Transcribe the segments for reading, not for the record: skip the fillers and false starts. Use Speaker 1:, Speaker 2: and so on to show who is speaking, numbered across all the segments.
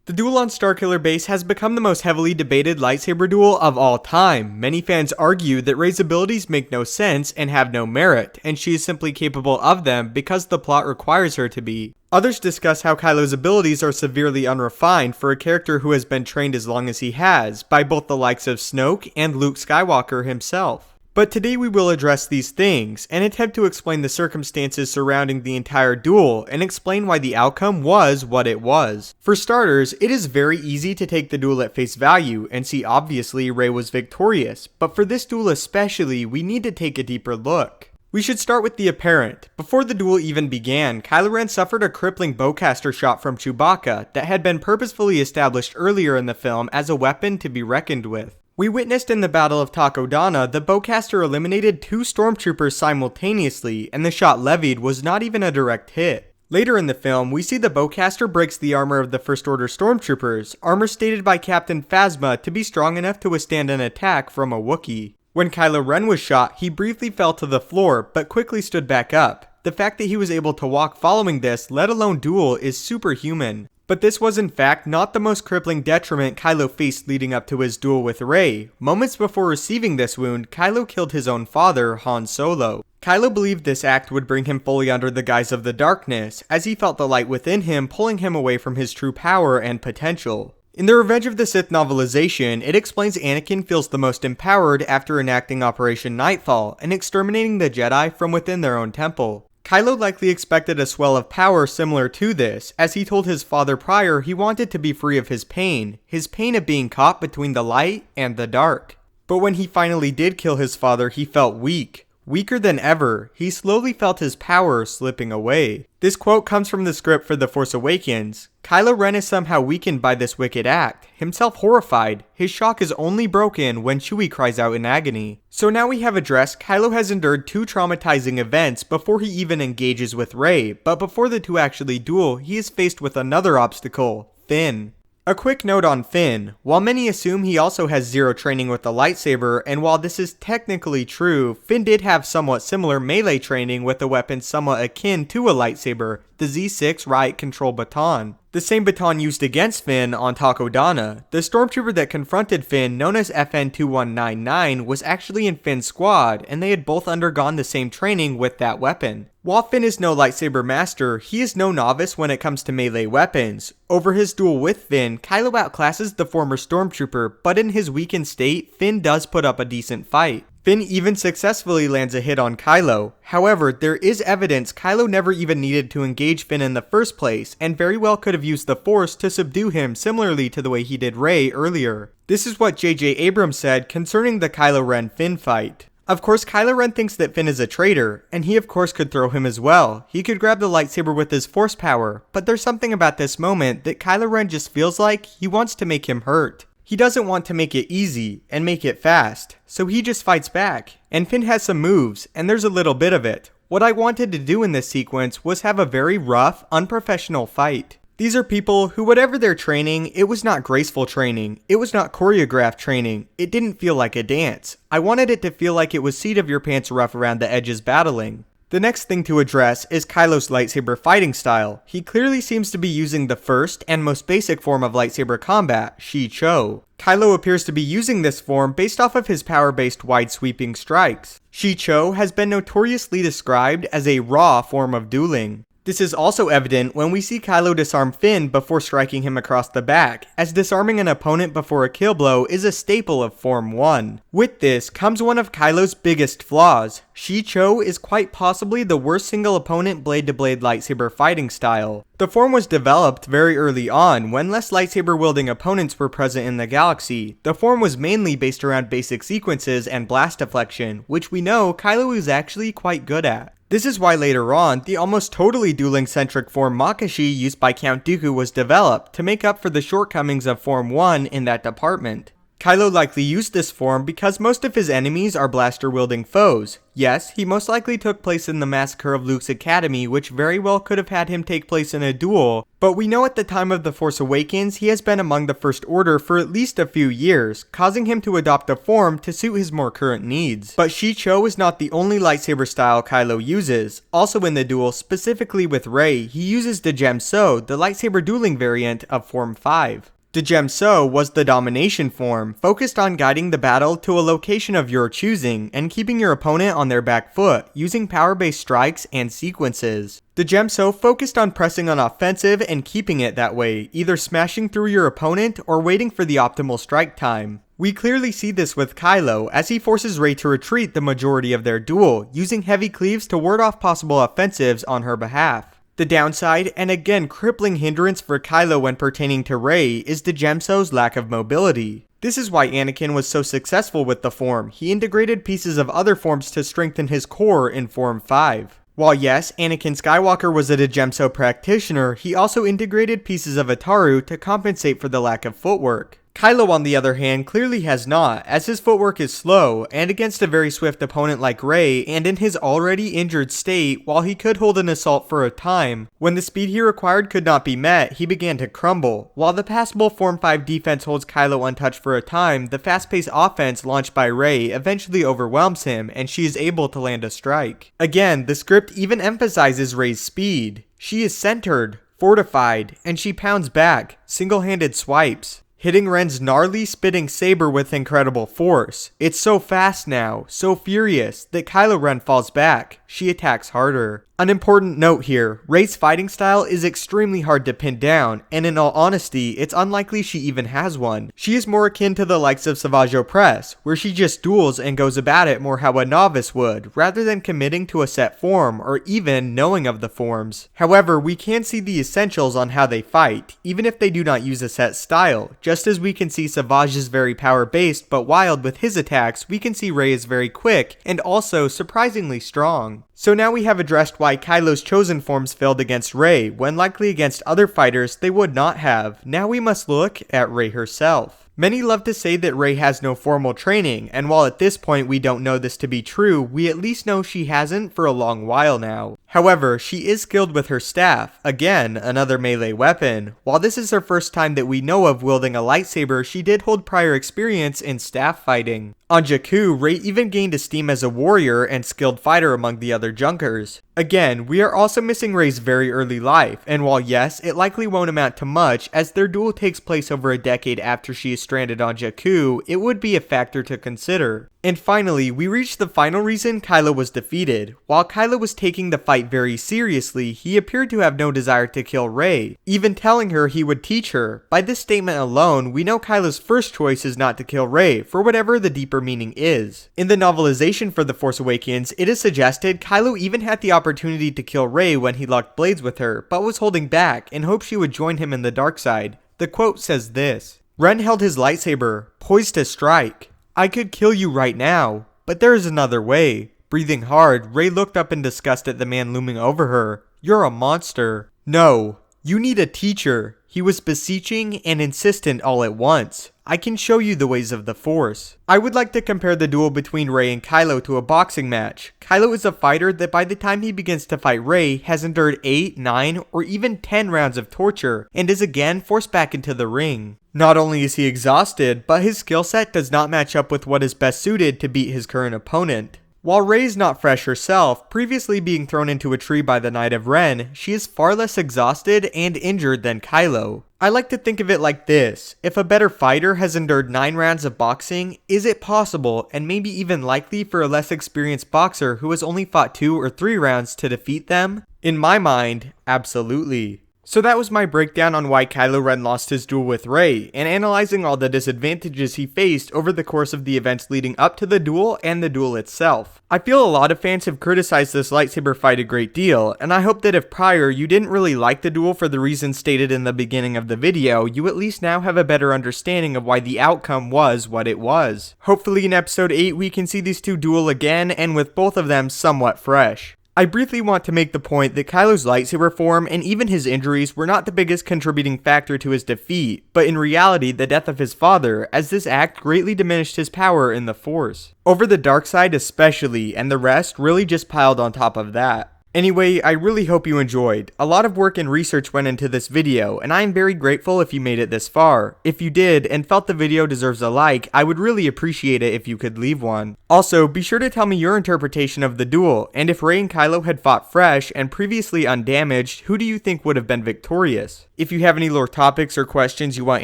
Speaker 1: The duel on Starkiller Base has become the most heavily debated lightsaber duel of all time. Many fans argue that Rey's abilities make no sense and have no merit, and she is simply capable of them because the plot requires her to be. Others discuss how Kylo's abilities are severely unrefined for a character who has been trained as long as he has, by both the likes of Snoke and Luke Skywalker himself. But today we will address these things, and attempt to explain the circumstances surrounding the entire duel, and explain why the outcome was what it was. For starters, it is very easy to take the duel at face value, and see obviously Rey was victorious, but for this duel especially, we need to take a deeper look. We should start with the apparent. Before the duel even began, Kylo Ren suffered a crippling bowcaster shot from Chewbacca that had been purposefully established earlier in the film as a weapon to be reckoned with. We witnessed in the Battle of Takodana the bowcaster eliminated 2 stormtroopers simultaneously, and the shot levied was not even a direct hit. Later in the film, we see the bowcaster breaks the armor of the First Order stormtroopers, armor stated by Captain Phasma to be strong enough to withstand an attack from a Wookiee. When Kylo Ren was shot, he briefly fell to the floor, but quickly stood back up. The fact that he was able to walk following this, let alone duel, is superhuman. But this was in fact not the most crippling detriment Kylo faced leading up to his duel with Rey. Moments before receiving this wound, Kylo killed his own father, Han Solo. Kylo believed this act would bring him fully under the guise of the darkness, as he felt the light within him pulling him away from his true power and potential. In the Revenge of the Sith novelization, it explains Anakin feels the most empowered after enacting Operation Nightfall and exterminating the Jedi from within their own temple. Kylo likely expected a swell of power similar to this, as he told his father prior he wanted to be free of his pain of being caught between the light and the dark. But when he finally did kill his father, he felt weak. Weaker than ever, he slowly felt his power slipping away. This quote comes from the script for The Force Awakens. Kylo Ren is somehow weakened by this wicked act, himself horrified. His shock is only broken when Chewie cries out in agony. So now we have addressed Kylo has endured 2 traumatizing events before he even engages with Rey, but before the two actually duel, he is faced with another obstacle, Finn. A quick note on Finn. While many assume he also has 0 training with the lightsaber, and while this is technically true, Finn did have somewhat similar melee training with a weapon somewhat akin to a lightsaber, the Z6 Riot Control Baton. The same baton used against Finn on Takodana. The stormtrooper that confronted Finn, known as FN-2199, was actually in Finn's squad, and they had both undergone the same training with that weapon. While Finn is no lightsaber master, he is no novice when it comes to melee weapons. Over his duel with Finn, Kylo outclasses the former stormtrooper, but in his weakened state, Finn does put up a decent fight. Finn even successfully lands a hit on Kylo. However, there is evidence Kylo never even needed to engage Finn in the first place, and very well could have used the Force to subdue him similarly to the way he did Rey earlier. This is what J.J. Abrams said concerning the Kylo Ren Finn fight. Of course, Kylo Ren thinks that Finn is a traitor, and he of course could throw him as well. He could grab the lightsaber with his Force power, but there's something about this moment that Kylo Ren just feels like he wants to make him hurt. He doesn't want to make it easy and make it fast, so he just fights back. And Finn has some moves, and there's a little bit of it. What I wanted to do in this sequence was have a very rough, unprofessional fight. These are people who, whatever their training, it was not graceful training, it was not choreographed training, it didn't feel like a dance. I wanted it to feel like it was seat of your pants rough around the edges battling. The next thing to address is Kylo's lightsaber fighting style. He clearly seems to be using the first and most basic form of lightsaber combat, Shi-Cho. Kylo appears to be using this form based off of his power-based wide sweeping strikes. Shi-Cho has been notoriously described as a raw form of dueling. This is also evident when we see Kylo disarm Finn before striking him across the back, as disarming an opponent before a kill blow is a staple of Form 1. With this comes one of Kylo's biggest flaws. Shi-Cho is quite possibly the worst single opponent blade-to-blade lightsaber fighting style. The form was developed very early on, when less lightsaber-wielding opponents were present in the galaxy. The form was mainly based around basic sequences and blast deflection, which we know Kylo is actually quite good at. This is why later on, the almost totally dueling-centric form Makashi used by Count Dooku was developed to make up for the shortcomings of Form 1 in that department. Kylo likely used this form because most of his enemies are blaster-wielding foes. Yes, he most likely took place in the massacre of Luke's academy, which very well could have had him take place in a duel, but we know at the time of The Force Awakens he has been among the First Order for at least a few years, causing him to adopt a form to suit his more current needs. But Shi-Cho is not the only lightsaber style Kylo uses. Also in the duel, specifically with Rey, he uses the Gem-So, the lightsaber dueling variant of Form 5. The Gem-So was the domination form, focused on guiding the battle to a location of your choosing and keeping your opponent on their back foot, using power-based strikes and sequences. The Gem-So focused on pressing on offensive and keeping it that way, either smashing through your opponent or waiting for the optimal strike time. We clearly see this with Kylo, as he forces Rey to retreat the majority of their duel, using heavy cleaves to ward off possible offensives on her behalf. The downside, and again crippling hindrance for Kylo when pertaining to Rey, is the Gem-So's lack of mobility. This is why Anakin was so successful with the form. He integrated pieces of other forms to strengthen his core in Form 5. While yes, Anakin Skywalker was a Gem-So practitioner, he also integrated pieces of Ataru to compensate for the lack of footwork. Kylo, on the other hand, clearly has not, as his footwork is slow, and against a very swift opponent like Rey, and in his already injured state, while he could hold an assault for a time, when the speed he required could not be met, he began to crumble. While the passable Form 5 defense holds Kylo untouched for a time, the fast-paced offense launched by Rey eventually overwhelms him, and she is able to land a strike. Again, the script even emphasizes Rey's speed. She is centered, fortified, and she pounds back, single-handed swipes, hitting Ren's gnarly spitting saber with incredible force. It's so fast now, so furious, that Kylo Ren falls back. She attacks harder. An important note here, Rey's fighting style is extremely hard to pin down, and in all honesty, it's unlikely she even has one. She is more akin to the likes of Savage Opress, where she just duels and goes about it more how a novice would, rather than committing to a set form, or even knowing of the forms. However, we can see the essentials on how they fight, even if they do not use a set style. Just as we can see Savage is very power-based but wild with his attacks, we can see Rey is very quick, and also surprisingly strong. So now we have addressed why Kylo's chosen forms failed against Rey, when likely against other fighters they would not have. Now we must look at Rey herself. Many love to say that Rey has no formal training, and while at this point we don't know this to be true, we at least know she hasn't for a long while now. However, she is skilled with her staff, again, another melee weapon. While this is her first time that we know of wielding a lightsaber, she did hold prior experience in staff fighting. On Jakku, Rey even gained esteem as a warrior and skilled fighter among the other Junkers. Again, we are also missing Rey's very early life, and while yes, it likely won't amount to much, as their duel takes place over a decade after she is stranded on Jakku, it would be a factor to consider. And finally, we reach the final reason Kylo was defeated. While Kylo was taking the fight very seriously, he appeared to have no desire to kill Rey, even telling her he would teach her. By this statement alone, we know Kylo's first choice is not to kill Rey, for whatever the deeper meaning is. In the novelization for The Force Awakens, it is suggested Kylo even had the opportunity to kill Rey when he locked blades with her, but was holding back in hopes she would join him in the dark side. The quote says this: "Ren held his lightsaber, poised to strike. I could kill you right now, but there is another way." Breathing hard, Rey looked up in disgust at the man looming over her. "You're a monster." "No, you need a teacher." He was beseeching and insistent all at once. "I can show you the ways of the Force." I would like to compare the duel between Rey and Kylo to a boxing match. Kylo is a fighter that by the time he begins to fight Rey has endured 8, 9, or even 10 rounds of torture, and is again forced back into the ring. Not only is he exhausted, but his skill set does not match up with what is best suited to beat his current opponent. While Rey is not fresh herself, previously being thrown into a tree by the Knight of Ren, she is far less exhausted and injured than Kylo. I like to think of it like this: if a better fighter has endured 9 rounds of boxing, is it possible, and maybe even likely, for a less experienced boxer who has only fought 2 or 3 rounds to defeat them? In my mind, absolutely. So that was my breakdown on why Kylo Ren lost his duel with Rey, and analyzing all the disadvantages he faced over the course of the events leading up to the duel and the duel itself. I feel a lot of fans have criticized this lightsaber fight a great deal, and I hope that if prior you didn't really like the duel for the reasons stated in the beginning of the video, you at least now have a better understanding of why the outcome was what it was. Hopefully in episode 8 we can see these two duel again, and with both of them somewhat fresh. I briefly want to make the point that Kylo's lightsaber form and even his injuries were not the biggest contributing factor to his defeat, but in reality the death of his father, as this act greatly diminished his power in the Force. Over the dark side especially, and the rest really just piled on top of that. Anyway, I really hope you enjoyed. A lot of work and research went into this video, and I am very grateful if you made it this far. If you did, and felt the video deserves a like, I would really appreciate it if you could leave one. Also, be sure to tell me your interpretation of the duel, and if Rey and Kylo had fought fresh and previously undamaged, who do you think would have been victorious? If you have any lore topics or questions you want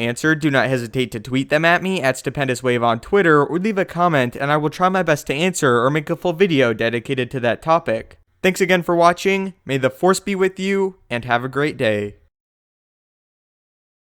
Speaker 1: answered, do not hesitate to tweet them at me at StupendousWave on Twitter, or leave a comment and I will try my best to answer or make a full video dedicated to that topic. Thanks again for watching, may the Force be with you, and have a great day.